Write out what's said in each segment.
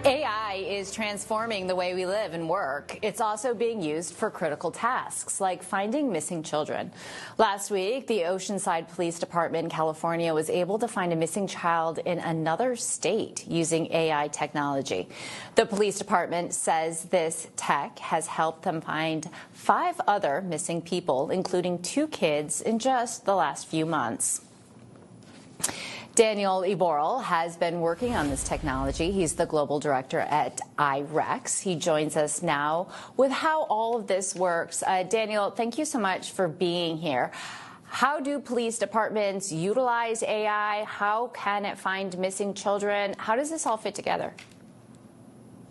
AI is transforming the way we live and work. It's also being used for critical tasks, like finding missing children. Last week, the Oceanside Police Department in California was able to find a missing child in another state using AI technology. The police department says this tech has helped them find 5 other missing people, including 2 kids, in just the last few months. Daniel Iborel has been working on this technology. He's the global director at IREX. He joins us now with how all of this works. Daniel, thank you so much for being here. How do police departments utilize AI? How can it find missing children? How does this all fit together?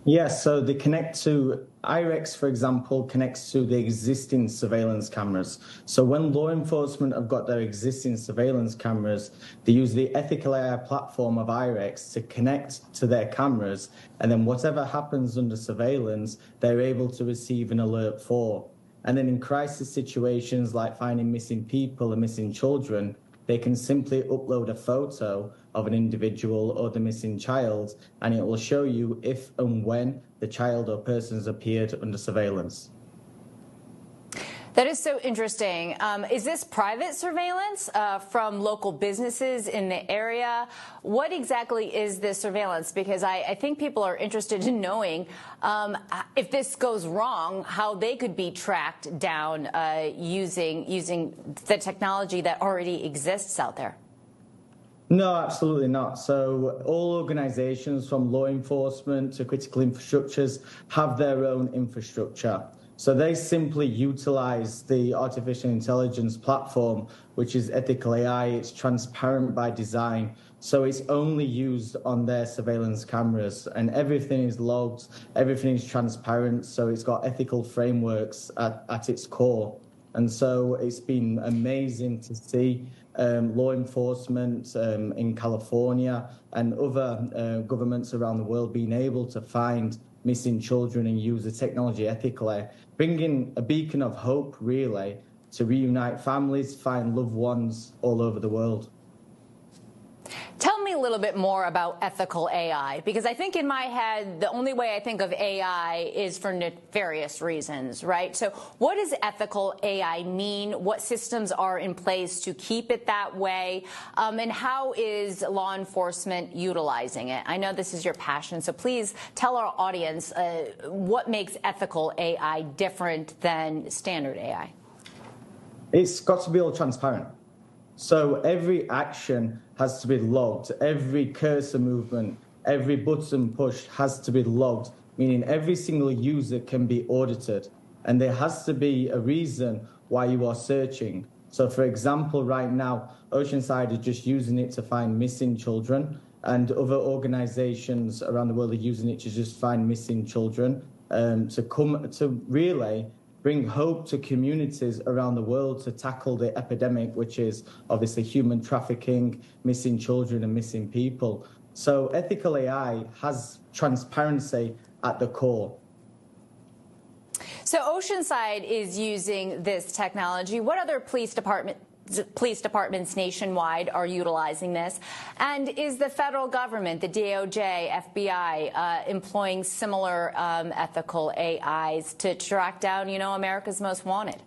Yes, so they connect to, IREX, for example, connects to the existing surveillance cameras. So when law enforcement have got their existing surveillance cameras, they use the ethical AI platform of IREX to connect to their cameras, and then whatever happens under surveillance, they're able to receive an alert for. And then in crisis situations like finding missing people and missing children, they can simply upload a photo of an individual or the missing child, and it will show you if and when the child or person has appeared under surveillance. That is so interesting. Is this private surveillance from local businesses in the area? What exactly is this surveillance? Because I think people are interested in knowing if this goes wrong, how they could be tracked down using the technology that already exists out there. No, absolutely not. So all organizations from law enforcement to critical infrastructures have their own infrastructure. So they simply utilize the artificial intelligence platform, which is ethical AI. It's transparent by design. So it's only used on their surveillance cameras, and everything is logged, everything is transparent. So it's got ethical frameworks at its core. And so it's been amazing to see law enforcement in California and other governments around the world being able to find missing children and use the technology ethically, bringing a beacon of hope, really, to reunite families, find loved ones all over the world. Tell me a little bit more about ethical AI, because I think in my head, the only way I think of AI is for nefarious reasons, right? So what does ethical AI mean? What systems are in place to keep it that way? And how is law enforcement utilizing it? I know this is your passion, so please tell our audience what makes ethical AI different than standard AI. It's got to be all transparent. So every action has to be logged. Every cursor movement, every button push has to be logged, meaning every single user can be audited. And there has to be a reason why you are searching. So for example, right now, Oceanside is just using it to find missing children, and other organizations around the world are using it to just find missing children, to really bring hope to communities around the world to tackle the epidemic, which is obviously human trafficking, missing children and missing people. So ethical AI has transparency at the core. So Oceanside is using this technology. What other police departments nationwide are utilizing this? And is the federal government, the DOJ, FBI, employing similar ethical AIs to track down, America's most wanted?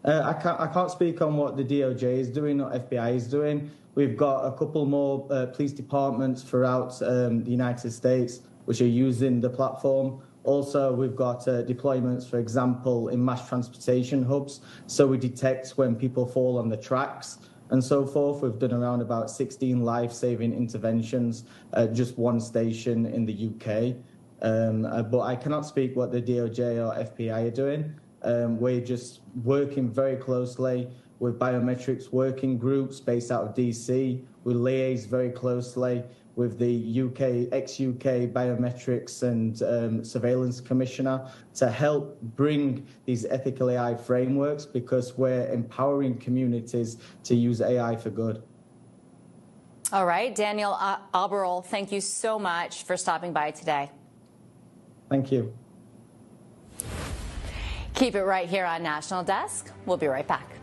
I can't speak on what the DOJ is doing or FBI is doing. We've got a couple more police departments throughout the United States which are using the platform. Also, we've got deployments, for example, in mass transportation hubs. So we detect when people fall on the tracks and so forth. We've done around about 16 life-saving interventions at just one station in the UK. But I cannot speak what the DOJ or FBI are doing. We're just working very closely with biometrics working groups based out of DC. We liaise very closely with the ex-UK Biometrics and Surveillance Commissioner to help bring these ethical AI frameworks, because we're empowering communities to use AI for good. All right, Daniel Iborel, thank you so much for stopping by today. Thank you. Keep it right here on National Desk. We'll be right back.